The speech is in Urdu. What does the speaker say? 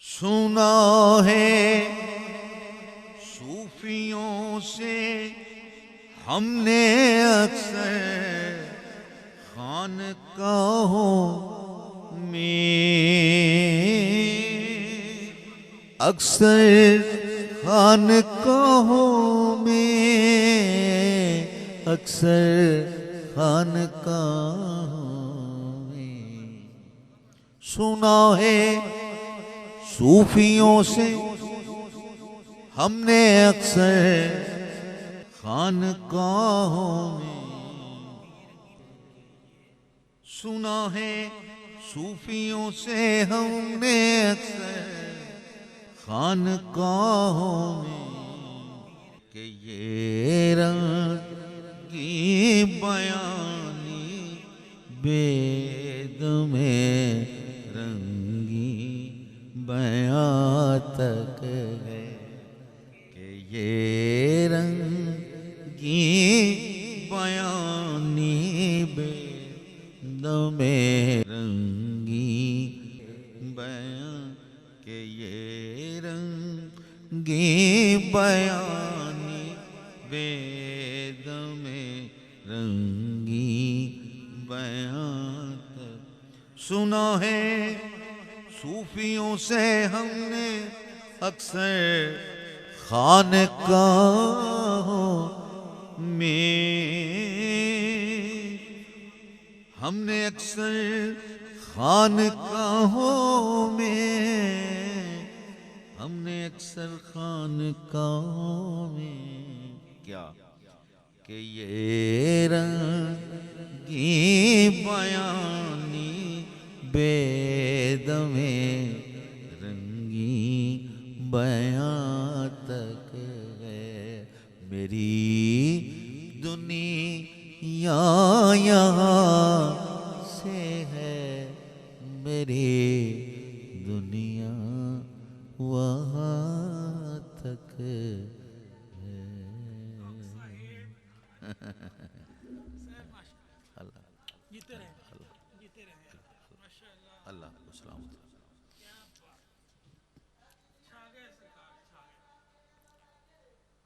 سنا ہے صوفیوں سے ہم نے اکثر خانقاہوں میں، اکثر خانقاہوں میں، اکثر خانقاہوں میں سنا ہے صوفیوں سے ہم نے اکثر خانقاہوں میں، سنا ہے صوفیوں سے ہم نے اکثر خانقاہوں میں کہ یہ رنگی بیانی بید میں رنگی بیاں تک ہے، کہ یہ رنگی بیانی بید میں رنگی بیاں، کہ یہ رنگی بیانی بید میں رنگی بیاں تک، سنا ہے صوفیوں سے ہم نے اکثر خانقاہوں میں، ہم نے اکثر خانقاہوں میں، ہم نے اکثر خانقاہوں میں کیا کہ یہ رنگی بیانی بید میں رنگی بیاں تک ہے، میری دنیا یہاں سے ہے، میری دنیا وہاں تک ہے۔ اللہ اللہ اللہ اللہ اللہ